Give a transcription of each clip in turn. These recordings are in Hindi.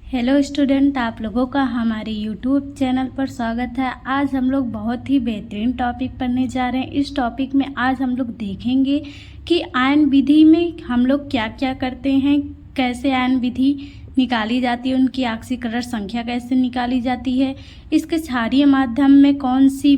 हेलो स्टूडेंट, आप लोगों का हमारे यूट्यूब चैनल पर स्वागत है। आज हम लोग बहुत ही बेहतरीन टॉपिक पढ़ने जा रहे हैं। इस टॉपिक में आज हम लोग देखेंगे कि आयन विधि में हम लोग क्या क्या करते हैं, कैसे आयन विधि निकाली जाती है, उनकी ऑक्सीकरण संख्या कैसे निकाली जाती है, इसके क्षारीय माध्यम में कौन सी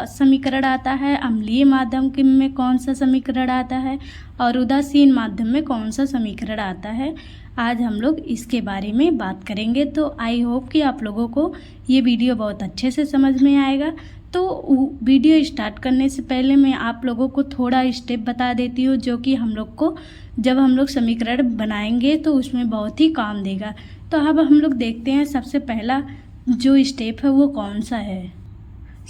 समीकरण आता है, अम्लीय माध्यम में कौन सा समीकरण आता है और उदासीन माध्यम में कौन सा समीकरण आता है। आज हम लोग इसके बारे में बात करेंगे। तो आई होप कि आप लोगों को ये वीडियो बहुत अच्छे से समझ में आएगा। तो वीडियो स्टार्ट करने से पहले मैं आप लोगों को थोड़ा स्टेप बता देती हूँ, जो कि हम लोग को जब हम लोग समीकरण बनाएंगे तो उसमें बहुत ही काम देगा। तो अब हम लोग देखते हैं सबसे पहला जो स्टेप है वो कौन सा है।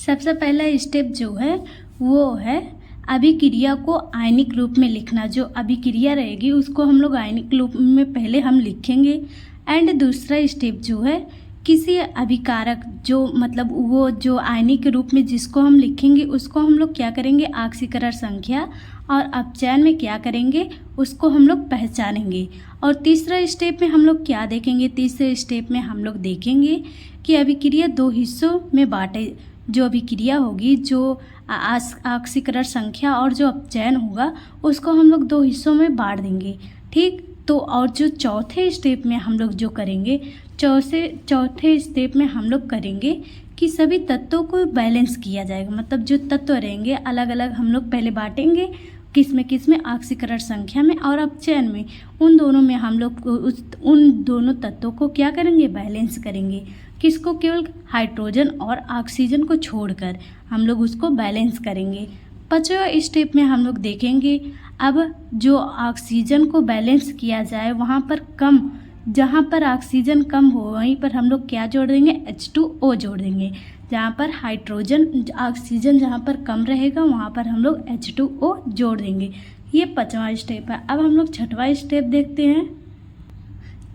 सबसे पहला स्टेप जो है वो है अभिक्रिया को आयनिक रूप में लिखना। जो अभिक्रिया रहेगी उसको हम लोग आयनिक रूप में पहले हम लिखेंगे। एंड दूसरा स्टेप जो है किसी अभिकारक वो जो आयनिक रूप में जिसको हम लिखेंगे उसको हम लोग क्या करेंगे, ऑक्सीकरण संख्या और अपचयन में क्या करेंगे उसको हम लोग पहचानेंगे। और तीसरा स्टेप में हम लोग क्या देखेंगे, तीसरे स्टेप में हम लोग देखेंगे कि अभिक्रिया दो हिस्सों में बांटे। जो अभिक्रिया होगी, जो ऑक्सीकरण संख्या और जो अपचयन होगा उसको हम लोग दो हिस्सों में बांट देंगे। ठीक, तो और जो चौथे स्टेप में हम लोग जो करेंगे, चौथे स्टेप में हम लोग करेंगे कि सभी तत्वों को बैलेंस किया जाएगा। मतलब जो तत्व रहेंगे अलग अलग हम लोग पहले बांटेंगे, किस में ऑक्सीकरण संख्या में और अपचयन में। उन दोनों में हम लोग उन दोनों तत्वों को क्या करेंगे, बैलेंस करेंगे। किसको, केवल हाइड्रोजन और ऑक्सीजन को छोड़कर हम लोग उसको बैलेंस करेंगे। पांचवा स्टेप में हम लोग देखेंगे अब जो ऑक्सीजन को बैलेंस किया जाए वहाँ पर जहाँ पर ऑक्सीजन कम हो वहीं पर हम लोग क्या जोड़ देंगे, H2O जोड़ देंगे। जहाँ पर ऑक्सीजन जहाँ पर कम रहेगा वहाँ पर हम लोग H2O जोड़ देंगे। ये पांचवा स्टेप है। अब हम लोग छठवां स्टेप देखते हैं।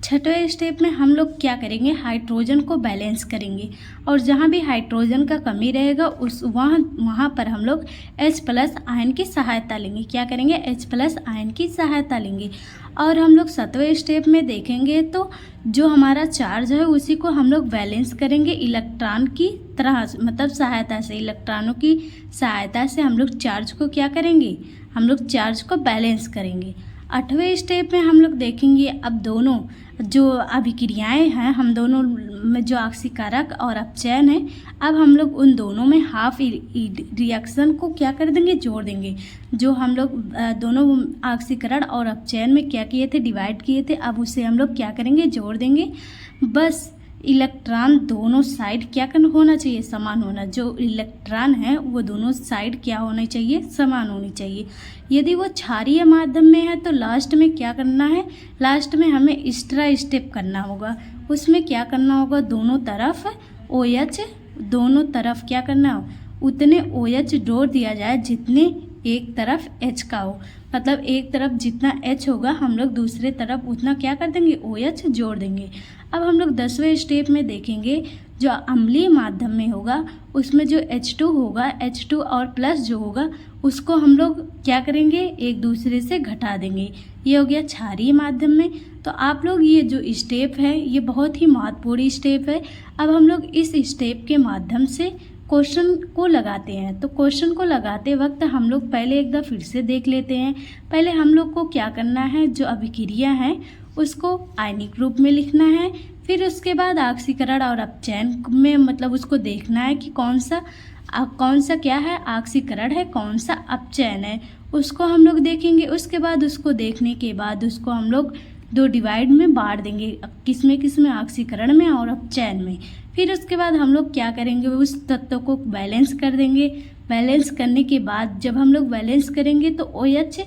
छठवें स्टेप में हम लोग क्या करेंगे, हाइड्रोजन को बैलेंस करेंगे और जहाँ भी हाइड्रोजन का कमी रहेगा वहाँ पर हम लोग H+ आयन की सहायता लेंगे। क्या करेंगे, H+ आयन की सहायता लेंगे। और हम लोग 7वें स्टेप में देखेंगे तो जो हमारा चार्ज है उसी को हम लोग बैलेंस करेंगे इलेक्ट्रॉन की तरह, सहायता से, इलेक्ट्रॉनों की सहायता से हम लोग चार्ज को क्या करेंगे, हम लोग चार्ज को बैलेंस करेंगे। 8वें स्टेप में हम लोग देखेंगे अब दोनों जो अभिक्रियाएं हैं, हम दोनों में जो ऑक्सीकारक और अपचयन है, अब हम लोग उन दोनों में हाफ रिएक्शन को क्या कर देंगे, जोड़ देंगे। जो हम लोग दोनों ऑक्सीकरण और अपचयन में क्या किए थे, डिवाइड किए थे, अब उसे हम लोग क्या करेंगे, जोड़ देंगे। बस इलेक्ट्रॉन दोनों साइड क्या होना चाहिए, समान होना। जो इलेक्ट्रॉन है वो दोनों साइड क्या होना चाहिए, समान होनी चाहिए। यदि वो क्षारीय माध्यम में है तो लास्ट में क्या करना है, लास्ट में हमें एक्स्ट्रा स्टेप करना होगा। उसमें क्या करना होगा, दोनों तरफ OH, दोनों तरफ क्या करना हो, उतने OH जोड़ दिया जाए जितने एक तरफ H का हो। मतलब एक तरफ जितना H होगा हम लोग दूसरे तरफ उतना क्या कर देंगे, OH जोड़ देंगे। अब हम लोग 10वें स्टेप में देखेंगे जो अम्लीय माध्यम में होगा उसमें जो H2 होगा, H2 और प्लस जो होगा उसको हम लोग क्या करेंगे, एक दूसरे से घटा देंगे। ये हो गया क्षारीय माध्यम में। तो आप लोग ये जो स्टेप है ये बहुत ही महत्वपूर्ण स्टेप है। अब हम लोग इस स्टेप के माध्यम से क्वेश्चन को लगाते हैं। तो क्वेश्चन को लगाते वक्त हम लोग पहले एक दफ़ा फिर से देख लेते हैं। पहले हम लोग को क्या करना है, जो अभिक्रिया है उसको आयनिक रूप में लिखना है। फिर उसके बाद ऑक्सीकरण और अपचयन में उसको देखना है कि कौन सा क्या है, ऑक्सीकरण है, कौन सा अपचयन है, उसको हम लोग देखेंगे। उसके बाद उसको देखने के बाद उसको हम लोग दो डिवाइड में बांट देंगे, किसमें ऑक्सीकरण में और अपचयन में। फिर उसके बाद हम लोग क्या करेंगे, उस तत्व को बैलेंस कर देंगे। बैलेंस करने के बाद जब हम लोग बैलेंस करेंगे तो OH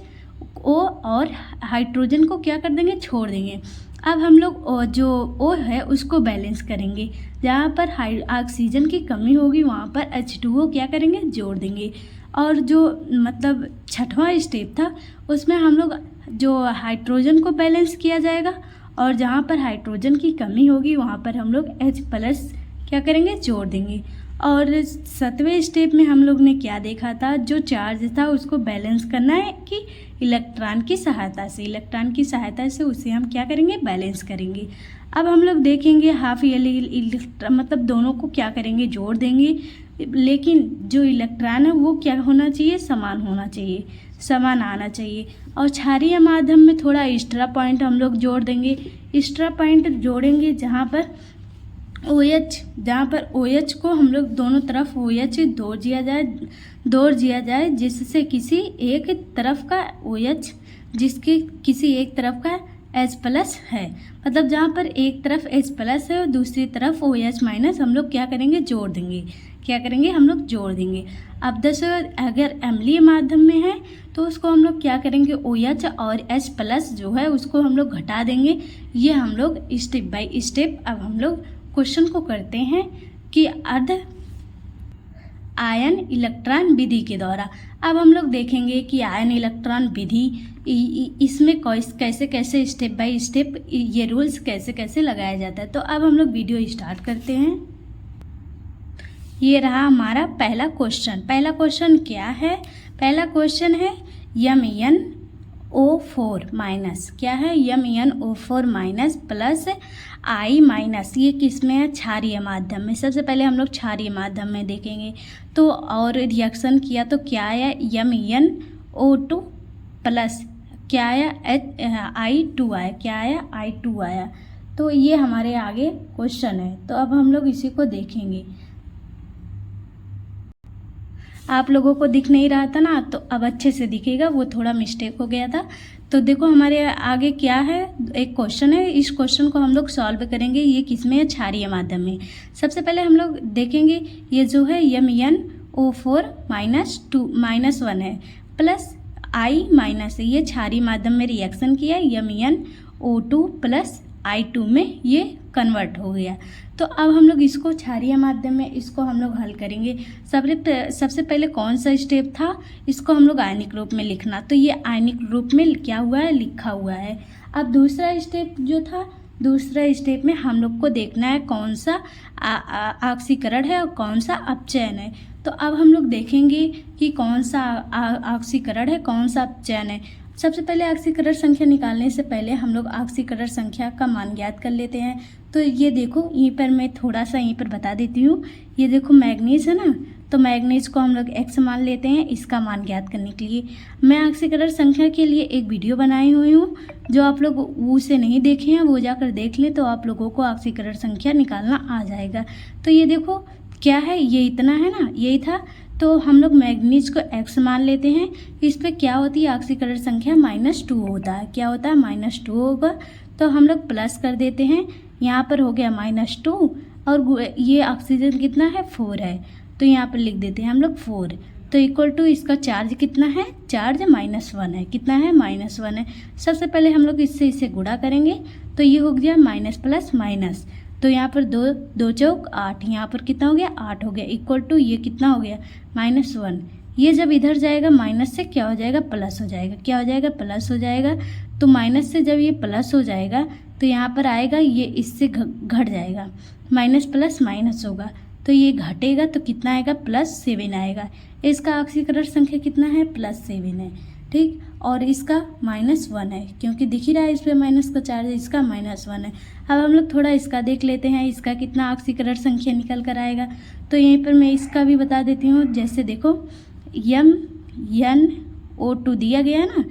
और हाइड्रोजन को क्या कर देंगे, छोड़ देंगे। अब हम लोग जो O है उसको बैलेंस करेंगे। जहाँ पर ऑक्सीजन की कमी होगी वहाँ पर H2O क्या करेंगे, जोड़ देंगे। और जो छठवां स्टेप था उसमें हम लोग जो हाइड्रोजन को बैलेंस किया जाएगा और जहाँ पर हाइड्रोजन की कमी होगी वहाँ पर हम लोग H+ क्या करेंगे, जोड़ देंगे। और 7वें स्टेप में हम लोग ने क्या देखा था, जो चार्ज था उसको बैलेंस करना है कि इलेक्ट्रॉन की सहायता से उसे हम क्या करेंगे, बैलेंस करेंगे। अब हम लोग देखेंगे हाफ ईयरली मतलब दोनों को क्या करेंगे, जोड़ देंगे, लेकिन जो इलेक्ट्रॉन है वो क्या होना चाहिए, समान होना चाहिए, समान आना चाहिए। और क्षारीय माध्यम में थोड़ा एक्स्ट्रा पॉइंट हम लोग जोड़ देंगे। एक्स्ट्रा पॉइंट जोड़ेंगे जहाँ पर OH को हम लोग दोनों तरफ OH जोड़ दिया जाए जिससे किसी एक तरफ का OH जिसके किसी एक तरफ का H+ है, मतलब जहाँ पर एक तरफ H+ है और दूसरी तरफ OH- हम लोग क्या करेंगे, जोड़ देंगे। क्या करेंगे, हम लोग जोड़ देंगे। अब जैसे अगर अम्लीय माध्यम में है तो उसको हम लोग क्या करेंगे, OH और H+ जो है उसको हम लोग घटा देंगे। ये हम लोग स्टेप बाय स्टेप अब हम लोग क्वेश्चन को करते हैं कि अर्ध आयन इलेक्ट्रॉन विधि के द्वारा। अब हम लोग देखेंगे कि आयन इलेक्ट्रॉन विधि इसमें कैसे कैसे स्टेप बाय स्टेप ये रूल्स कैसे कैसे लगाया जाता है। तो अब हम लोग वीडियो स्टार्ट करते हैं। ये रहा हमारा पहला क्वेश्चन। पहला क्वेश्चन क्या है, पहला क्वेश्चन है MnO4- क्या है, MnO4- प्लस I-, ये किस में है, क्षारीय माध्यम में। सबसे पहले हम लोग क्षारीय माध्यम में देखेंगे तो और रिएक्शन किया तो क्या आया, MnO2 प्लस क्या आया, I2 आया, क्या आया, I2 आया। तो ये हमारे आगे क्वेश्चन है। तो अब हम लोग इसी को देखेंगे। आप लोगों को दिख नहीं रहा था ना, तो अब अच्छे से दिखेगा, वो थोड़ा मिस्टेक हो गया था। तो देखो हमारे आगे क्या है, एक क्वेश्चन है, इस क्वेश्चन को हम लोग सॉल्व करेंगे। ये किसमें है, क्षारीय माध्यम में। सबसे पहले हम लोग देखेंगे ये जो है MnO4-1 है प्लस I- ये क्षारीय माध्यम में रिएक्शन किया, MnO2 प्लस I2 में ये कन्वर्ट हो गया। तो अब हम लोग इसको क्षारीय माध्यम में इसको हम लोग हल करेंगे। सबसे पहले कौन सा स्टेप था, इसको हम लोग आयनिक रूप में लिखना। तो ये आयनिक रूप में क्या हुआ है, लिखा हुआ है। अब दूसरा स्टेप जो था, दूसरा स्टेप में हम लोग को देखना है कौन सा ऑक्सीकरण है और कौन सा अपचयन है। तो अब हम लोग देखेंगे कि कौन सा ऑक्सीकरण है, कौन सा अपचयन है। सबसे पहले ऑक्सीकरण संख्या निकालने से पहले हम लोग ऑक्सीकरण संख्या का मान ज्ञात कर लेते हैं। तो ये देखो, यहीं पर मैं थोड़ा सा यहीं पर बता देती हूँ। ये देखो मैग्नीज है ना, तो मैग्नीज को हम लोग X मान लेते हैं इसका मान ज्ञात करने के लिए। मैं ऑक्सीकरण संख्या के लिए एक वीडियो बनाई हुई हूँ, जो आप लोग उसे नहीं देखे हैं वो जाकर देख लें, तो आप लोगों को ऑक्सीकरण संख्या निकालना आ जाएगा। तो ये देखो क्या है, ये इतना है ना, यही था। तो हम लोग मैग्नीज को X मान लेते हैं। इस पर क्या होती है, ऑक्सीकरण संख्या -2 होता है। क्या होता है, -2 होगा। तो हम लोग प्लस कर देते हैं, यहाँ पर हो गया -2 और ये ऑक्सीजन कितना है, 4 है। तो यहाँ पर लिख देते हैं हम लोग 4। तो इक्वल टू इसका चार्ज कितना है, चार्ज -1 है। कितना है, -1 है। सबसे पहले हम लोग इसे गुणा करेंगे तो ये हो गया माइनस प्लस माइनस। तो यहाँ पर 2 चौक 8, यहाँ पर कितना हो गया, 8 हो गया। इक्वल टू ये कितना हो गया, -1। ये जब इधर जाएगा माइनस से क्या हो जाएगा, प्लस हो जाएगा। क्या हो जाएगा, प्लस हो जाएगा। तो माइनस से जब ये प्लस हो जाएगा तो यहाँ पर आएगा, ये इससे घट जाएगा, माइनस प्लस माइनस होगा। तो ये घटेगा तो कितना आएगा, +7 आएगा। इसका ऑक्सीकरण संख्या कितना है, +7 है। ठीक, और इसका -1 है, क्योंकि दिख ही रहा है इस पर माइनस का चार्ज, इसका -1 है। अब हम लोग थोड़ा इसका देख लेते हैं, इसका कितना ऑक्सीकरण संख्या निकल कर आएगा। तो यहीं पर मैं इसका भी बता देती हूँ। जैसे देखो MnO2 दिया गया ना,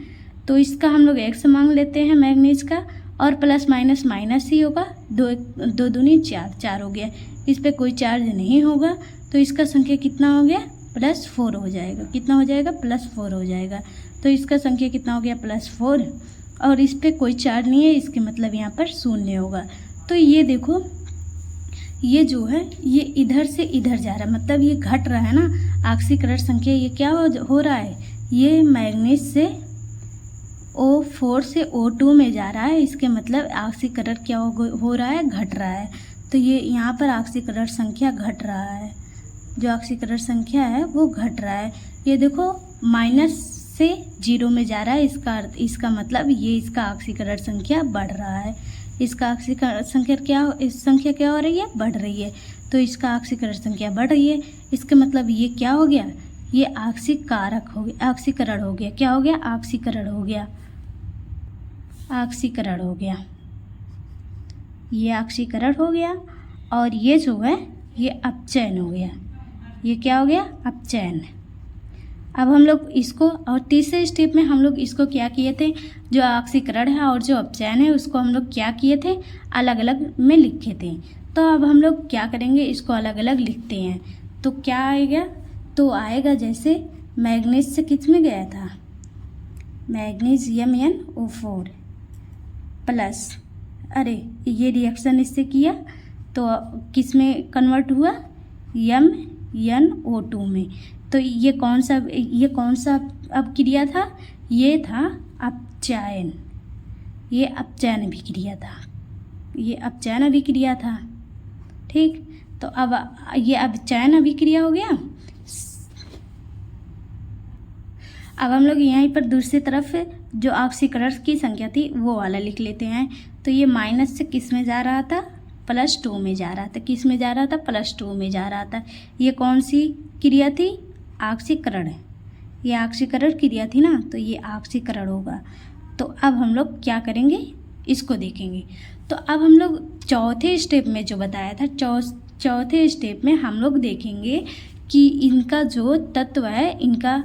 तो इसका हम लोग X मांग लेते हैं मैग्नीज का, और प्लस माइनस माइनस ही होगा। 2 दूनी 4 हो गया। इस पर कोई चार्ज नहीं होगा, तो इसका संख्या कितना हो गया, +4 हो जाएगा। कितना हो जाएगा, +4 हो जाएगा। तो इसका संख्या कितना हो गया, +4, और इस पर कोई चार्ज नहीं है, इसके मतलब यहाँ पर 0 होगा। तो ये देखो, ये जो है ये इधर से इधर जा रहा है, मतलब ये घट रहा है ना ऑक्सीकरण संख्या। ये क्या हो रहा है, ये मैग्नीज से O4 से O2 में जा रहा है। इसके मतलब ऑक्सीकरण क्या हो रहा है, घट रहा है। तो ये यहाँ पर ऑक्सीकरण संख्या घट रहा है, जो ऑक्सीकरण संख्या है वो घट रहा है। ये देखो माइनस से 0 में जा रहा है, इसका मतलब ये इसका ऑक्सीकरण संख्या बढ़ रहा है। इसका ऑक्सीकरण संख्या क्या हो रही है, बढ़ रही है। तो इसका ऑक्सीकरण संख्या बढ़ रही है, इसका मतलब ये क्या हो गया, ये ऑक्सीकारक हो गया, ऑक्सीकरण हो गया। क्या हो गया, ऑक्सीकरण हो गया, ऑक्सीकरण हो गया। ये ऑक्सीकरण हो गया और ये जो है ये अपचयन हो गया। ये क्या हो गया? अपचयन। अब हम लोग इसको और तीसरे स्टेप में हम लोग इसको क्या किए थे, जो ऑक्सीकरण है और जो अपचयन है उसको हम लोग क्या किए थे, अलग अलग में लिखे थे। तो अब हम लोग क्या करेंगे, इसको अलग अलग लिखते हैं। तो क्या आएगा, तो आएगा जैसे मैग्नीज से किस में गया था, मैग्नीशियम NO4 प्लस, अरे ये रिएक्शन इससे किया तो किस में कन्वर्ट हुआ, MnO2 में। तो ये कौन सा अब क्रिया था, ये था अपचयन, ये अपचयन अभिक्रिया था, ये अपचयन अभिक्रिया था। ठीक, तो अब ये अपचयन अभिक्रिया हो गया। अब हम लोग यहीं पर दूसरी तरफ जो ऑक्सीकरण की संख्या थी वो वाला लिख लेते हैं। तो ये माइनस से किस में जा रहा था, +2 में जा रहा था। किस में जा रहा था, +2 में जा रहा था। ये कौन सी क्रिया थी, ऑक्सीकरण। ये ऑक्सीकरण क्रिया थी ना, तो ये ऑक्सीकरण होगा। तो अब हम लोग क्या करेंगे, इसको देखेंगे। तो अब हम लोग चौथे स्टेप में जो बताया था, चौथे स्टेप में हम लोग देखेंगे कि इनका जो तत्व है इनका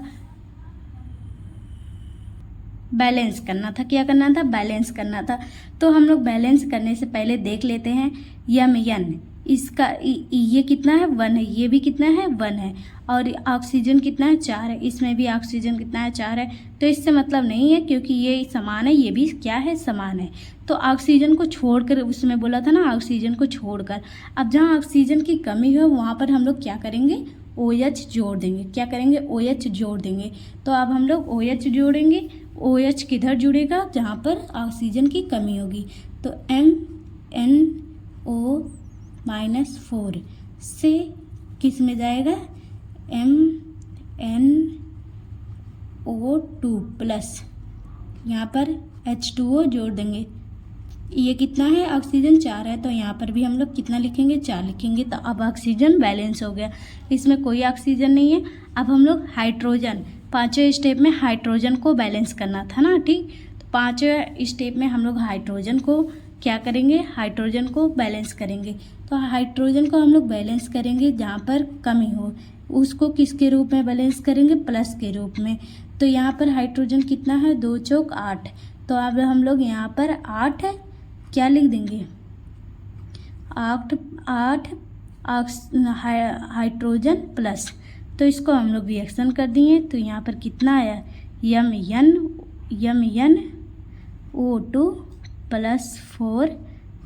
बैलेंस करना था। क्या करना था, बैलेंस करना था। तो हम लोग बैलेंस करने से पहले देख लेते हैं Mn, इसका ये कितना है, 1 है। ये भी कितना है, 1 है। और ऑक्सीजन कितना है, 4 है। इसमें भी ऑक्सीजन कितना है, 4 है। तो इससे मतलब नहीं है क्योंकि ये समान है, ये भी क्या है, समान है। तो ऑक्सीजन को छोड़कर, उसमें बोला था ना ऑक्सीजन को छोड़कर, अब जहाँ ऑक्सीजन की कमी हो वहाँ पर हम लोग क्या करेंगे, OH जोड़ देंगे। क्या करेंगे, OH जोड़ देंगे। तो अब हम लोग OH जोड़ेंगे। OH किधर जुड़ेगा, जहाँ पर ऑक्सीजन की कमी होगी। तो MnO-4 से किस में जाएगा, MnO2 प्लस, यहाँ पर H2O जोड़ देंगे। ये कितना है, ऑक्सीजन 4 है, तो यहाँ पर भी हम लोग कितना लिखेंगे, 4 लिखेंगे। तो अब ऑक्सीजन बैलेंस हो गया, इसमें कोई ऑक्सीजन नहीं है। अब हम लोग हाइड्रोजन, पाँचवें स्टेप में हाइड्रोजन को बैलेंस करना था ना। ठीक, तो पाँचवें स्टेप में हम लोग हाइड्रोजन को क्या करेंगे, हाइड्रोजन को बैलेंस करेंगे। तो हाइड्रोजन को हम लोग बैलेंस करेंगे जहाँ पर कमी हो, उसको किसके रूप में बैलेंस करेंगे, प्लस के रूप में। तो यहाँ पर हाइड्रोजन कितना है, 2 चौक 8। तो अब हम लोग यहाँ पर 8 क्या लिख देंगे, 8 हाइड्रोजन प्लस। तो इसको हम लोग रिएक्शन कर दिए। तो यहाँ पर कितना आया, MnO2 प्लस 4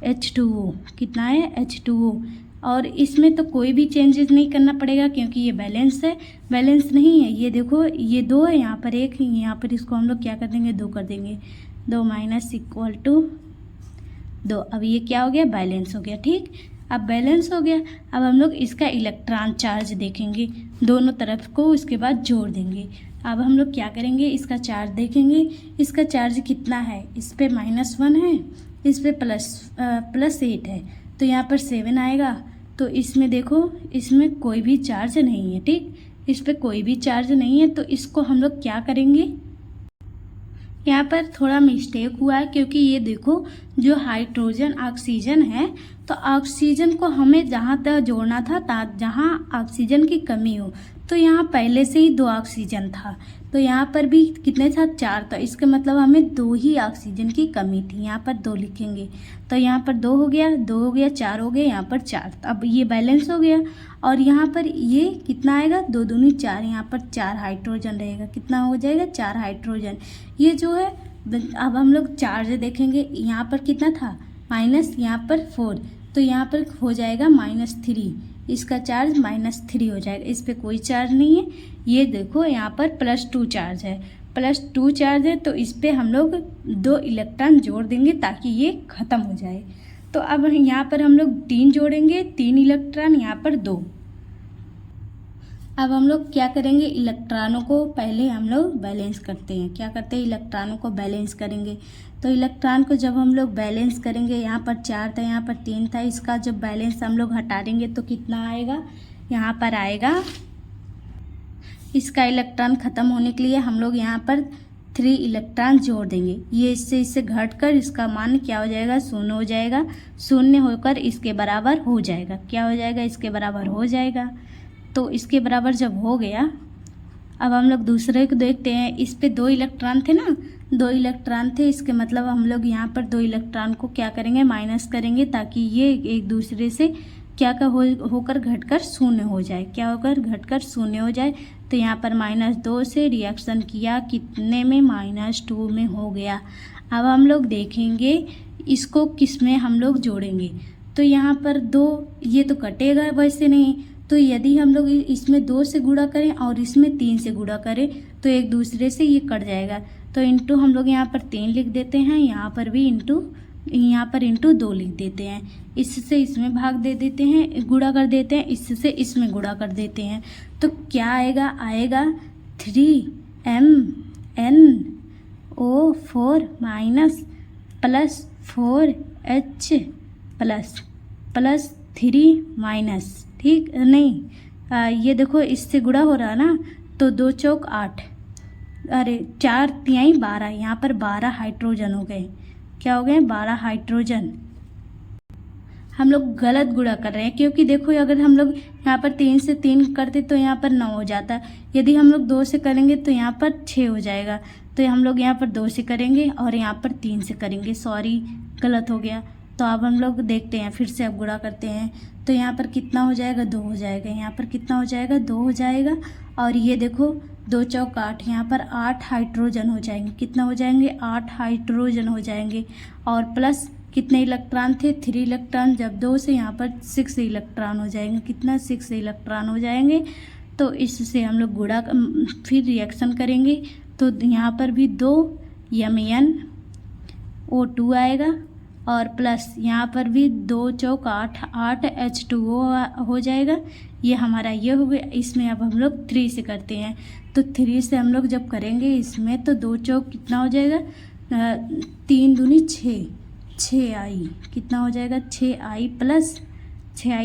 H2O, कितना है, H2O। और इसमें तो कोई भी चेंजेस नहीं करना पड़ेगा क्योंकि ये बैलेंस है, बैलेंस नहीं है। ये देखो, ये 2 है, यहाँ पर 1 है, यहाँ पर इसको हम लोग क्या कर देंगे, 2 कर देंगे। 2 माइनस इक्वल टू 2। अब ये क्या हो गया, बैलेंस हो गया। ठीक, अब बैलेंस हो गया। अब हम लोग इसका इलेक्ट्रॉन चार्ज देखेंगे, दोनों तरफ को उसके बाद जोड़ देंगे। अब हम लोग क्या करेंगे, इसका चार्ज देखेंगे। इसका चार्ज कितना है, इस पे -1 है, इस पे +8 है। तो यहाँ पर 7 आएगा। तो इसमें देखो, इसमें कोई भी चार्ज नहीं है। ठीक, इस पे कोई भी चार्ज नहीं है। तो इसको हम लोग क्या करेंगे, यहाँ पर थोड़ा मिस्टेक हुआ है क्योंकि ये देखो, जो हाइड्रोजन ऑक्सीजन है, तो ऑक्सीजन को हमें जहाँ तक जोड़ना था जहाँ ऑक्सीजन की कमी हो। तो यहाँ पहले से ही 2 ऑक्सीजन था, तो यहाँ पर भी कितने था, 4 था। इसका मतलब हमें 2 ही ऑक्सीजन की कमी थी, यहाँ पर 2 लिखेंगे। तो यहाँ पर 2 हो गया, 2 हो गया, 4 हो गया, यहाँ पर 4। अब ये बैलेंस हो गया। और यहाँ पर ये कितना आएगा, 2 दूनी 4, यहाँ पर 4 हाइड्रोजन रहेगा। कितना हो जाएगा, 4 हाइड्रोजन। ये जो है, अब हम लोग चार्ज देखेंगे। यहाँ पर कितना था, माइनस, यहाँ पर 4, तो यहाँ पर हो जाएगा -3। इसका चार्ज -3 हो जाएगा, इस पर कोई चार्ज नहीं है। ये देखो, यहाँ पर +2 चार्ज है, +2 चार्ज है। तो इस पर हम लोग 2 इलेक्ट्रॉन जोड़ देंगे ताकि ये ख़त्म हो जाए। तो अब यहाँ पर हम लोग 3 जोड़ेंगे, 3 इलेक्ट्रॉन, यहाँ पर 2। अब हम लोग क्या करेंगे, इलेक्ट्रॉनों को पहले हम लोग बैलेंस करते हैं। क्या करते हैं, इलेक्ट्रॉनों को बैलेंस करेंगे। तो इलेक्ट्रॉन को जब हम लोग बैलेंस करेंगे, यहाँ पर 4 था, यहाँ पर 3 था, इसका जब बैलेंस हम लोग हटा देंगे तो कितना आएगा, यहाँ पर आएगा, इसका इलेक्ट्रॉन ख़त्म होने के लिए हम लोग यहाँ पर 3 इलेक्ट्रॉन जोड़ देंगे। ये इससे घटकर इसका मान क्या हो जाएगा, 0 हो जाएगा। 0 होकर इसके बराबर हो जाएगा। क्या हो जाएगा, इसके बराबर हो जाएगा। तो इसके बराबर जब हो गया, अब हम लोग दूसरे को देखते हैं। इस पे 2 इलेक्ट्रॉन थे ना, 2 इलेक्ट्रॉन थे, इसके मतलब हम लोग यहाँ पर 2 इलेक्ट्रॉन को क्या करेंगे, माइनस करेंगे, ताकि ये एक दूसरे से क्या का होकर घटकर 0 हो जाए। क्या होकर घटकर 0 हो जाए। तो यहाँ पर -2 से रिएक्शन किया, कितने में, -2 में हो गया। अब हम लोग देखेंगे इसको किस में हम लोग जोड़ेंगे। तो यहाँ पर 2, ये तो कटेगा वैसे नहीं, तो यदि हम लोग इसमें 2 से गुणा करें और इसमें 3 से गुणा करें तो एक दूसरे से ये कट जाएगा। तो इंटू हम लोग यहाँ पर 3 लिख देते हैं, यहाँ पर भी इंटू, यहाँ पर इंटू 2 लिख देते हैं। इससे इसमें भाग दे देते हैं, गुणा कर देते हैं, इससे इसमें गुणा कर देते हैं। तो क्या आएगा, आएगा 3MnO4 minus plus 4H plus 3 minus, ठीक नहीं, ये देखो इससे गुणा हो रहा ना, तो 2 चौक 8, अरे 4 तिहाई 12, यहाँ पर 12 हाइड्रोजन हो गए। क्या हो गए, 12 हाइड्रोजन। हम लोग गलत गुणा कर रहे हैं, क्योंकि देखो अगर हम लोग यहाँ पर 3 से 3 करते तो यहाँ पर 9 हो जाता। यदि हम लोग 2 से करेंगे तो यहाँ पर 6 हो जाएगा। तो हम लोग यहाँ पर 2 से करेंगे और यहाँ पर 3 से करेंगे। सॉरी, गलत हो गया। तो अब हम लोग देखते हैं, फिर से अब गुणा करते हैं। तो यहाँ पर कितना हो जाएगा, 2 हो जाएगा। यहाँ पर कितना हो जाएगा, 2 हो जाएगा। और ये देखो 2 चौक 8, यहाँ पर 8 हाइड्रोजन हो जाएंगे। कितना हो जाएंगे, 8 हाइड्रोजन हो जाएंगे। और प्लस कितने इलेक्ट्रॉन थे, 3 इलेक्ट्रॉन, जब 2 से यहाँ पर 6 इलेक्ट्रॉन हो जाएंगे। कितना, 6 इलेक्ट्रॉन हो जाएंगे। तो इससे हम लोग गुणा फिर रिएक्शन करेंगे। तो यहाँ पर भी 2 MnO2 आएगा और प्लस यहाँ पर भी 2 चौक 8 H2O हो जाएगा। ये हमारा ये हो गया। इसमें अब हम लोग 3 से करते हैं। तो 3 से हम लोग जब करेंगे इसमें, तो 2 चौक कितना हो जाएगा, 3 दूनी 6, 6i, कितना हो जाएगा, 6i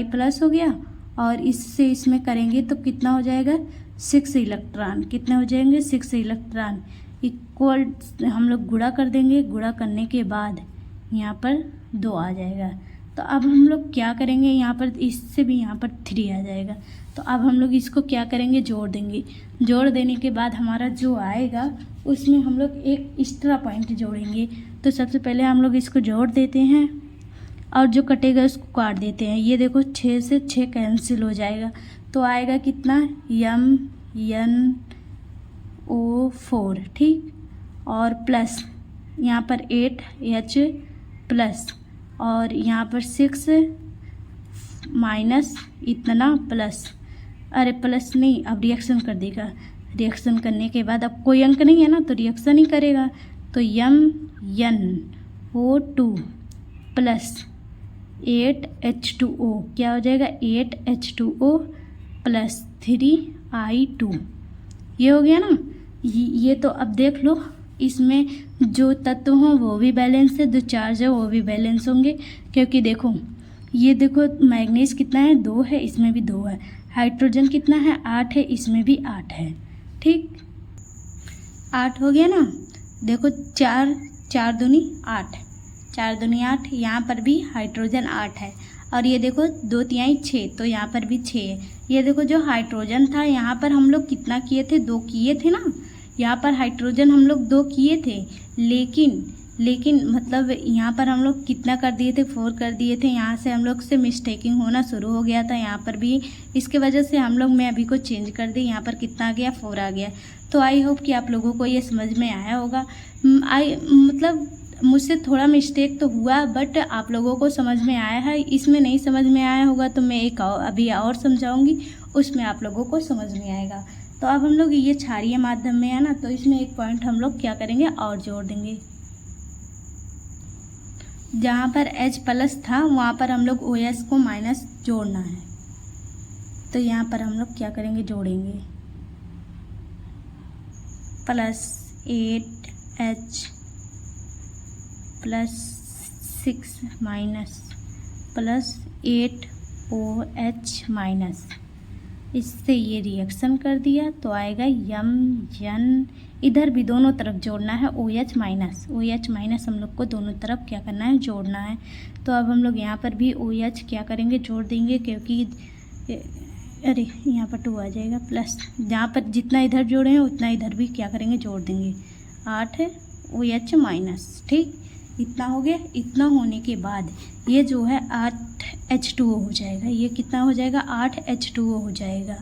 प्लस हो गया। और इससे इसमें करेंगे तो कितना हो जाएगा, 6 इलेक्ट्रॉन। कितने हो जाएंगे, 6 इलेक्ट्रॉन इक्वल, हम लोग गुणा कर देंगे। गुणा करने के बाद यहाँ पर 2 आ जाएगा। तो अब हम लोग क्या करेंगे, यहाँ पर इससे भी यहाँ पर 3 आ जाएगा। तो अब हम लोग इसको क्या करेंगे, जोड़ देंगे। जोड़ देने के बाद हमारा जो आएगा उसमें हम लोग एक एक्स्ट्रा पॉइंट जोड़ेंगे। तो सबसे पहले हम लोग इसको जोड़ देते हैं और जो कटेगा उसको काट देते हैं। ये देखो 6 से 6 कैंसिल हो जाएगा। तो आएगा कितना, MnO4, ठीक। और प्लस यहाँ पर 8H प्लस, और यहाँ पर 6 माइनस इतना प्लस, अरे प्लस नहीं, अब रिएक्शन कर देगा। रिएक्शन करने के बाद अब कोई अंक नहीं है ना, तो रिएक्शन ही करेगा। तो MnO2 प्लस 8H2O, क्या हो जाएगा, 8H2O प्लस 3I2। ये हो गया ना। ये तो अब देख लो, इसमें जो तत्व हों वो भी बैलेंस है, जो चार्ज है वो भी बैलेंस होंगे। क्योंकि देखो, ये देखो मैग्नीज कितना है, 2 है, इसमें भी 2 है। हाइड्रोजन कितना है, 8 है, इसमें भी 8 है, ठीक। 8 हो गया ना। देखो 4 दूनी 8, 4 दूनी 8, यहाँ पर भी हाइड्रोजन 8 है। और ये देखो 2 तिहाई 6, तो यहाँ पर भी 6 है। ये देखो जो हाइड्रोजन था यहाँ पर हम लोग कितना किए थे, 2 किए थे ना। यहाँ पर हाइड्रोजन हम लोग 2 किए थे, लेकिन मतलब यहाँ पर हम लोग कितना कर दिए थे, 4 कर दिए थे। यहाँ से हम लोग से मिस्टेकिंग होना शुरू हो गया था यहाँ पर भी। इसके वजह से हम लोग, मैं अभी को चेंज कर दी, यहाँ पर कितना आ गया, 4 आ गया। तो आई होप कि आप लोगों को ये समझ में आया होगा। मतलब मुझसे थोड़ा मिस्टेक तो हुआ, बट आप लोगों को समझ में आया है। इसमें नहीं समझ में आया होगा तो मैं एक अभी और समझाऊंगी, उसमें आप लोगों को समझ में आएगा। तो अब हम लोग ये क्षारीय माध्यम में है ना, तो इसमें एक पॉइंट हम लोग क्या करेंगे, और जोड़ देंगे। जहाँ पर H प्लस था वहाँ पर हम लोग OS को माइनस जोड़ना है। तो यहाँ पर हम लोग क्या करेंगे, जोड़ेंगे। Plus 8H plus 6 minus plus 8OH minus, इससे ये रिएक्शन कर दिया तो आएगा इधर भी दोनों तरफ जोड़ना है OH माइनस। OH माइनस हम लोग को दोनों तरफ क्या करना है, जोड़ना है। तो अब हम लोग यहाँ पर भी OH क्या करेंगे, जोड़ देंगे, क्योंकि अरे यहाँ पर 2 आ जाएगा प्लस, जहाँ पर जितना इधर जोड़े हैं उतना इधर भी क्या करेंगे, जोड़ देंगे। 8 OH माइनस, ठीक, इतना हो गया। इतना होने के बाद ये जो है 8 H2O हो जाएगा। ये कितना हो जाएगा, 8 H2O हो जाएगा।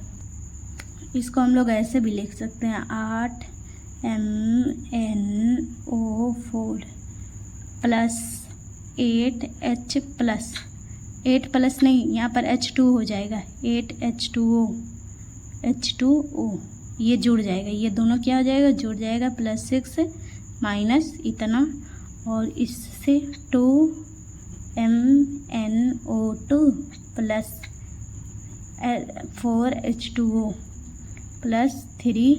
इसको हम लोग ऐसे भी लिख सकते हैं, 8 MnO4 plus 8 H plus 8 plus नहीं, यहाँ पर H2 हो जाएगा, 8 H2O ये जुड़ जाएगा, ये दोनों क्या हो जाएगा, जुड़ जाएगा, प्लस 6 माइनस इतना, और इससे 2 MnO2 plus 4 H2O plus 3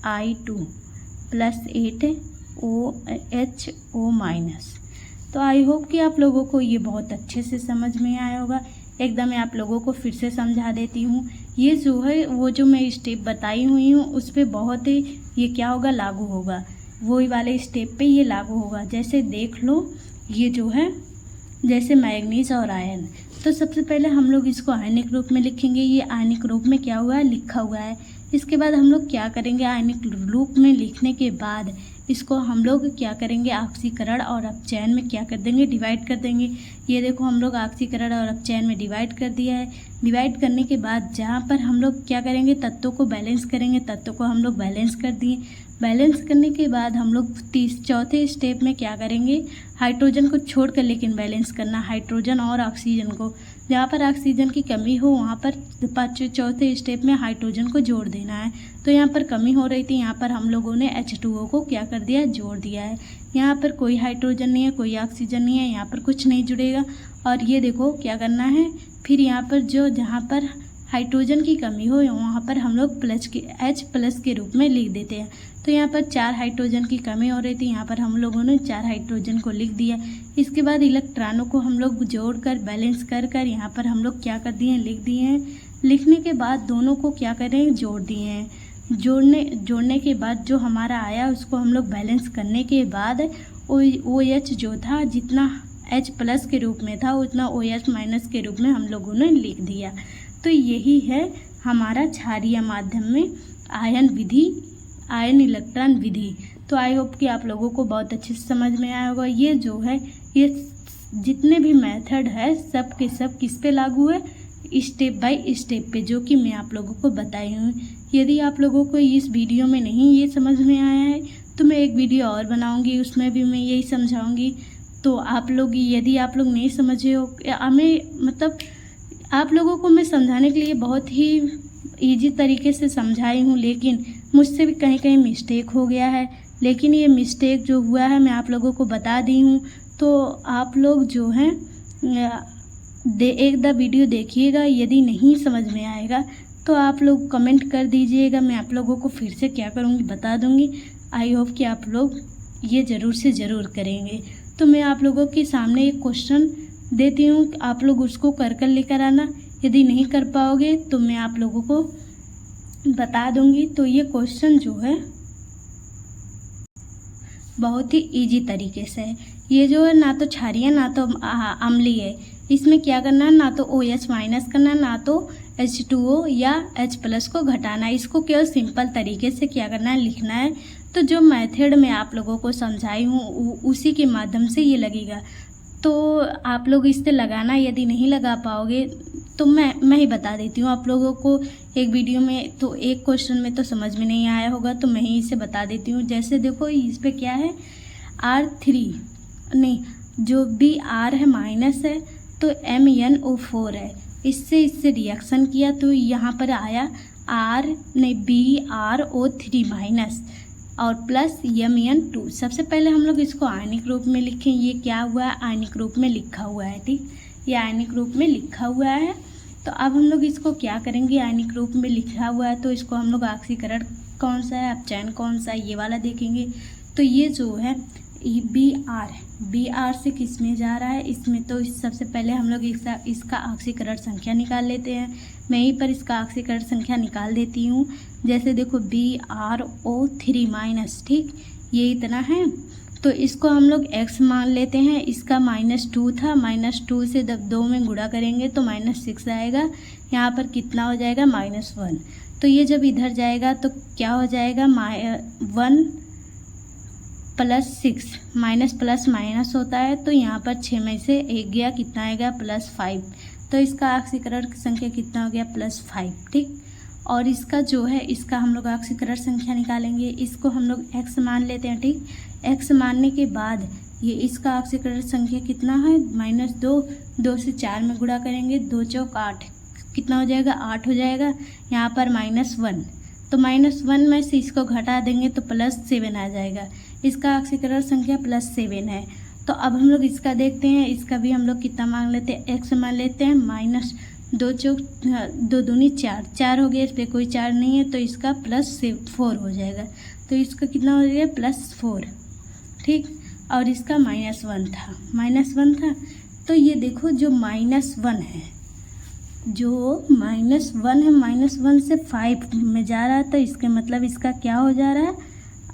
I2 plus 8 OHO minus. तो आई होप कि आप लोगों को ये बहुत अच्छे से समझ में आया होगा। एकदम मैं आप लोगों को फिर से समझा देती हूँ। ये जो है वो जो मैं स्टेप बताई हुई हूँ उस पर बहुत ही ये क्या होगा, लागू होगा, वही वाले स्टेप पे ये लागू होगा। जैसे देख लो, ये जो है जैसे मैग्नीज और आयन, तो सबसे पहले हम लोग इसको आयनिक रूप में लिखेंगे। ये आयनिक रूप में क्या हुआ है, लिखा हुआ है। इसके बाद हम लोग क्या करेंगे, आयनिक रूप में लिखने के बाद इसको हम लोग क्या करेंगे, ऑक्सीकरण और अपचयन में क्या कर देंगे, डिवाइड कर देंगे। ये देखो हम लोग ऑक्सीकरण और अपचयन में डिवाइड कर दिया है। डिवाइड करने के बाद जहाँ पर हम लोग क्या करेंगे, तत्वों को बैलेंस करेंगे। तत्वों को हम लोग बैलेंस कर दिए। बैलेंस करने के बाद हम लोग चौथे स्टेप में क्या करेंगे, हाइड्रोजन को छोड़कर लेकिन बैलेंस करना, हाइड्रोजन और ऑक्सीजन को। जहाँ पर ऑक्सीजन की कमी हो वहाँ पर चौथे स्टेप में हाइड्रोजन को जोड़ देना है। तो यहाँ पर कमी हो रही थी, यहाँ पर हम लोगों ने H2O को क्या कर दिया, जोड़ दिया है। यहाँ पर कोई हाइड्रोजन नहीं है, कोई ऑक्सीजन नहीं है, यहाँ पर कुछ नहीं जुड़ेगा। और ये देखो क्या करना है, फिर यहाँ पर जहाँ पर हाइड्रोजन की कमी हो वहाँ पर हम लोग H प्लस के रूप में लिख देते हैं। तो यहाँ पर 4 हाइड्रोजन की कमी हो रही थी, यहाँ पर हम लोगों ने 4 हाइड्रोजन को लिख दिया। इसके बाद इलेक्ट्रॉनों को हम लोग जोड़कर बैलेंस कर यहाँ पर हम लोग क्या कर दिए हैं, लिख दिए हैं। लिखने के बाद दोनों को क्या करें, जोड़ दिए हैं। जोड़ने के बाद जो हमारा आया उसको हम लोग बैलेंस करने के बाद OH जो था जितना H प्लस के रूप में था उतना OH माइनस के रूप में हम लोगों ने लिख दिया। तो यही है हमारा क्षारीय माध्यम में आयन विधि, आयन इलेक्ट्रॉन विधि। तो आई होप कि आप लोगों को बहुत अच्छे से समझ में आया होगा। ये जो है ये जितने भी मेथड है सब के सब किस पे लागू है, स्टेप बाय स्टेप पे, जो कि मैं आप लोगों को बताई हूँ। यदि आप लोगों को इस वीडियो में नहीं ये समझ में आया है तो मैं एक वीडियो और बनाऊँगी, उसमें भी मैं यही समझाऊँगी। तो आप लोग यदि आप लोग नहीं समझे हो, हमें मतलब आप लोगों को मैं समझाने के लिए बहुत ही इजी तरीके से समझाई हूँ, लेकिन मुझसे भी कहीं कहीं मिस्टेक हो गया है। लेकिन ये मिस्टेक जो हुआ है मैं आप लोगों को बता दी हूँ। तो आप लोग जो हैं एक द वीडियो देखिएगा। यदि नहीं समझ में आएगा तो आप लोग कमेंट कर दीजिएगा, मैं आप लोगों को फिर से क्या करूँगी, बता दूँगी। आई होप कि आप लोग ये ज़रूर से ज़रूर करेंगे। तो मैं आप लोगों के सामने एक क्वेश्चन देती हूँ, आप लोग उसको कर लेकर आना। यदि नहीं कर पाओगे तो मैं आप लोगों को बता दूंगी। तो ये क्वेश्चन जो है बहुत ही इजी तरीके से है। ये जो है ना तो क्षारीय ना तो अम्लीय है। इसमें क्या करना है, ना तो OH माइनस करना है, ना तो H2O या H प्लस को घटाना है। इसको केवल सिंपल तरीके से क्या करना है, लिखना है। तो जो मेथड मैं आप लोगों को समझाई हूँ उसी के माध्यम से ये लगेगा। तो आप लोग इससे लगाना, यदि नहीं लगा पाओगे तो मैं ही बता देती हूँ आप लोगों को एक वीडियो में। तो एक क्वेश्चन में तो समझ में नहीं आया होगा तो मैं ही इसे बता देती हूँ। जैसे देखो इस पे क्या है, R3 नहीं, जो BR है माइनस है तो MnO4 है। इससे रिएक्शन किया तो यहाँ पर आया BrO3 माइनस और प्लस Mn2। सबसे पहले हम लोग इसको आयनिक रूप में लिखें। ये क्या हुआ है, आयनिक रूप में लिखा हुआ है, ठीक, ये आयनिक रूप में लिखा हुआ है। तो अब हम लोग इसको क्या करेंगे, आयनिक रूप में लिखा हुआ है तो इसको हम लोग ऑक्सीकरण कौन सा है, अपचयन कौन सा है, ये वाला देखेंगे। तो ये जो है बी आर से किस में जा रहा है, इसमें। तो सबसे पहले हम लोग इसका ऑक्सीकरण संख्या निकाल लेते हैं। मैं यहीं पर इसका ऑक्सीकरण संख्या निकाल देती हूँ। जैसे देखो BrO3 ठीक, ये इतना है। तो इसको हम लोग x मान लेते हैं। इसका -2 था, -2 से जब 2 में गुणा करेंगे तो -6 आएगा। यहाँ पर कितना हो जाएगा, -1। तो ये जब इधर जाएगा तो क्या हो जाएगा, 1 + 6, माइनस प्लस माइनस होता है। तो यहाँ पर 6 में से 1 गया, कितना आएगा, +5। तो इसका ऑक्सीकरण संख्या कितना हो गया, +5 ठीक। और इसका जो है, इसका हम लोग ऑक्सीकरण संख्या निकालेंगे। इसको हम लोग x मान लेते हैं ठीक। x मानने के बाद ये इसका ऑक्सीकरण संख्या कितना है, -2, 2 से 4 में गुणा करेंगे, 2 चौक 8, कितना हो जाएगा, 8 हो जाएगा। यहाँ पर -1, तो -1 में से इसको घटा देंगे तो +7 आ जाएगा। इसका ऑक्सीकरण संख्या +7 है। तो अब हम लोग इसका देखते हैं। इसका भी हम लोग कितना मान लेते हैं, x मान लेते हैं। -2 चौक 2 दूनी 4, 4 हो गया। इस पर कोई 4 नहीं है तो इसका +4 हो जाएगा। तो इसका कितना हो जाएगा, +4 ठीक। और इसका -1 था, -1 था। तो ये देखो जो -1 है, जो -1 है, -1 से 5 में जा रहा है। तो इसके मतलब इसका क्या हो जा रहा है,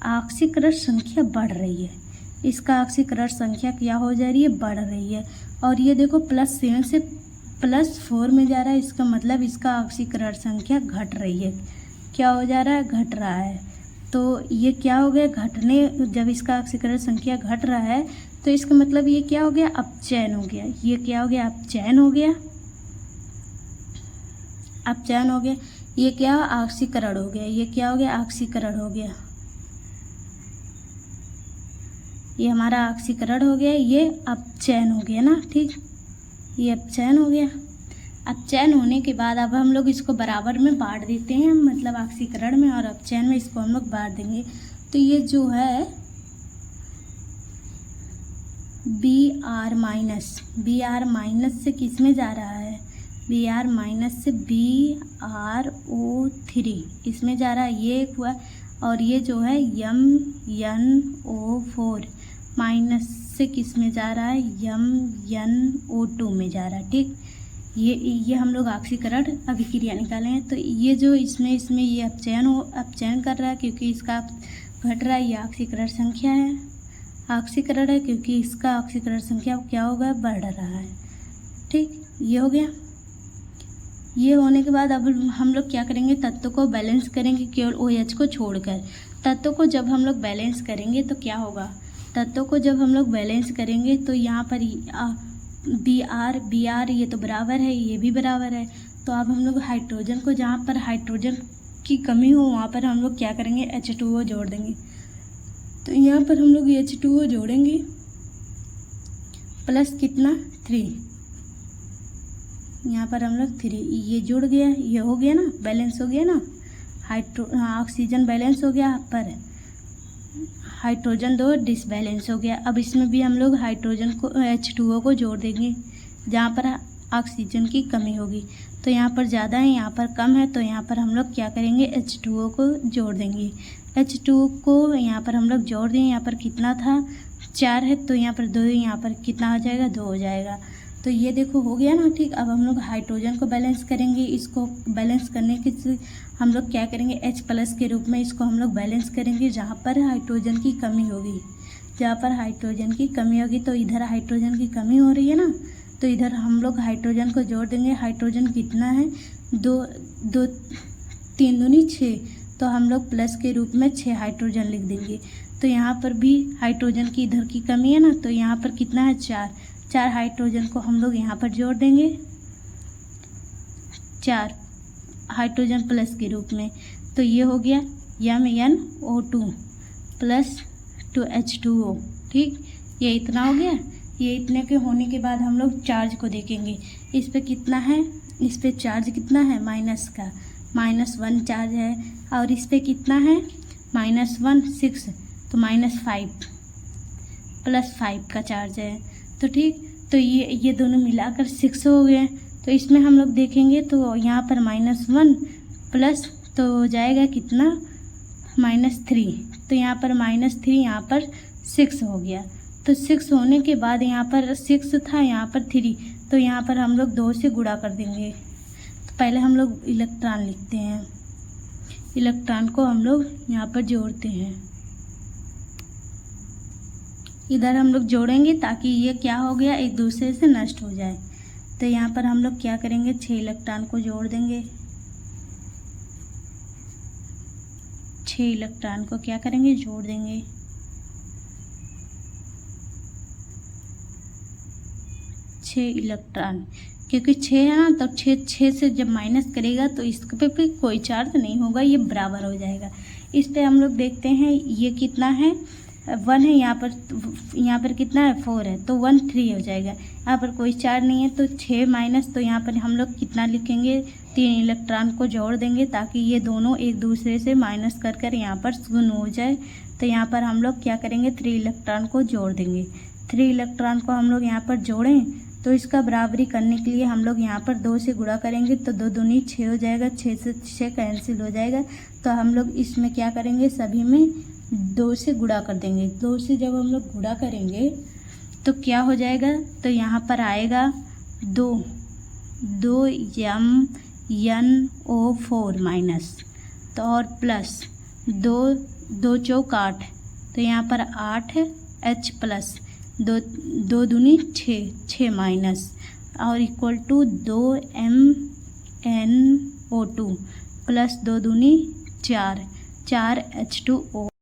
ऑक्सीकरण संख्या बढ़ रही है। इसका ऑक्सीकरण संख्या क्या हो जा रही है, बढ़ रही है। और ये देखो +7 से +4 में जा रहा है। इसका मतलब इसका ऑक्सीकरण संख्या घट रही है। क्या हो जा रहा है, घट रहा है। तो ये क्या हो गया, घटने, जब इसका ऑक्सीकरण संख्या घट रहा है तो इसका मतलब ये क्या हो गया, अपचयन हो गया। ये क्या हो गया, अपचयन हो गया, अपचयन हो गया। ये क्या, ऑक्सीकरण हो गया। ये क्या हो गया, ऑक्सीकरण हो गया। ये हमारा ऑक्सीकरण हो गया, ये अपचयन हो गया ना ठीक। ये अपचयन हो गया। अपचयन होने के बाद अब हम लोग इसको बराबर में बांट देते हैं, मतलब ऑक्सीकरण में और अपचयन में इसको हम लोग बांट देंगे। तो ये जो है Br- से किस में जा रहा है, Br- से BrO3 इसमें जा रहा है। ये एक हुआ। और ये जो है MnO4 माइनस से किस में जा रहा है, MnO2 में जा रहा है ठीक। ये हम लोग ऑक्सीकरण अभिक्रिया निकाले हैं। तो ये जो इसमें ये अपचयन कर रहा है क्योंकि इसका घट रहा है। ये ऑक्सीकरण संख्या है, ऑक्सीकरण है क्योंकि इसका ऑक्सीकरण संख्या क्या होगा, बढ़ रहा है ठीक। ये हो गया। ये होने के बाद अब हम लोग क्या करेंगे, तत्व को बैलेंस करेंगे केवल OH को छोड़कर। तत्व को जब हम लोग बैलेंस करेंगे तो क्या होगा, तत्व को जब हम लोग बैलेंस करेंगे तो यहाँ पर Br ये तो बराबर है, ये भी बराबर है। तो अब हम लोग हाइड्रोजन को, जहाँ पर हाइड्रोजन की कमी हो वहाँ पर हम लोग क्या करेंगे, H2O जोड़ देंगे। तो यहाँ पर हम लोग H2O जोड़ेंगे प्लस कितना, 3। यहाँ पर हम लोग 3, ये जुड़ गया, ये हो गया ना, बैलेंस हो गया ना। ऑक्सीजन बैलेंस हो गया, पर हाइड्रोजन 2 डिसबैलेंस हो गया। अब इसमें भी हम लोग हाइड्रोजन को, H2O को जोड़ देंगे जहाँ पर ऑक्सीजन की कमी होगी। तो यहाँ पर ज़्यादा है, यहाँ पर कम है। तो यहाँ पर हम लोग क्या करेंगे, H2O को जोड़ देंगे। H2O को यहाँ पर हम लोग जोड़ देंगे। यहाँ पर कितना था, 4 है, तो यहाँ पर 2, यहाँ पर कितना हो जाएगा, 2 हो जाएगा। तो ये देखो हो गया ना ठीक। अब हम लोग हाइड्रोजन को बैलेंस करेंगे। इसको बैलेंस करने के हम लोग क्या करेंगे, H+ के रूप में इसको हम लोग बैलेंस करेंगे जहाँ पर हाइड्रोजन की कमी होगी। जहाँ पर हाइड्रोजन की कमी होगी तो इधर हाइड्रोजन की कमी हो रही है ना, तो इधर हम लोग हाइड्रोजन को जोड़ देंगे। हाइड्रोजन कितना है, 2, 3 दूनी 6, तो हम लोग प्लस के रूप में 6 हाइड्रोजन लिख देंगे। तो यहाँ पर भी हाइड्रोजन की इधर की कमी है ना, तो यहाँ पर कितना है, 4 हाइड्रोजन को हम लोग यहाँ पर जोड़ देंगे, 4 हाइड्रोजन प्लस के रूप में। तो ये हो गया MnO2 प्लस 2H2O ठीक। ये इतना हो गया। ये इतने के होने के बाद हम लोग चार्ज को देखेंगे। इस पे कितना है, इस पे चार्ज कितना है, माइनस का, -1 चार्ज है। और इस पे कितना है, -1 6, तो -5 +5 का चार्ज है। तो ठीक, तो ये दोनों मिलाकर 6 हो गए। तो इसमें हम लोग देखेंगे तो यहाँ पर -1 प्लस, तो हो जाएगा कितना, -3। तो यहाँ पर -3, यहाँ पर 6 हो गया। तो 6 होने के बाद यहाँ पर 6 था, यहाँ पर 3, तो यहाँ पर हम लोग 2 से गुणा कर देंगे। तो पहले हम लोग इलेक्ट्रॉन लिखते हैं, इलेक्ट्रॉन को हम लोग यहाँ पर जोड़ते हैं, इधर हम लोग जोड़ेंगे ताकि ये क्या हो गया, एक दूसरे से नष्ट हो जाए। तो यहाँ पर हम लोग क्या करेंगे, 6 इलेक्ट्रॉन को जोड़ देंगे, 6 इलेक्ट्रॉन को क्या करेंगे, जोड़ देंगे। छः इलेक्ट्रॉन, क्योंकि 6 है ना, तो 6 से जब माइनस करेगा तो इस पे भी कोई चार्ज नहीं होगा, ये बराबर हो जाएगा। इस पे हम लोग देखते हैं ये कितना है, 1 है, यहाँ पर कितना है, 4 है, तो 1 3 हो जाएगा। यहाँ पर कोई चार्ज नहीं है तो 6 माइनस, तो यहाँ पर हम लोग कितना लिखेंगे, 3 इलेक्ट्रॉन को जोड़ देंगे ताकि ये दोनों एक दूसरे से माइनस कर कर यहाँ पर शून्य हो जाए। तो यहाँ पर हम लोग क्या करेंगे, 3 इलेक्ट्रॉन को जोड़ देंगे। 3 इलेक्ट्रॉन को हम लोग यहाँ पर जोड़ें तो इसका बराबरी करने के लिए हम लोग यहाँ पर 2 से गुणा करेंगे, तो 2 दूनी 6 हो जाएगा, 6 से 6 कैंसिल हो जाएगा। तो हम लोग इसमें क्या करेंगे, सभी में 2 से गुणा कर देंगे। 2 से जब हम लोग गुणा करेंगे तो क्या हो जाएगा, तो यहाँ पर आएगा 2 MnO4 माइनस, तो और प्लस 2 चौक 8, तो यहाँ पर 8 H प्लस 2 दूनी 6 माइनस, और इक्वल टू 2 MnO2 प्लस 2 दूनी 4 H2O।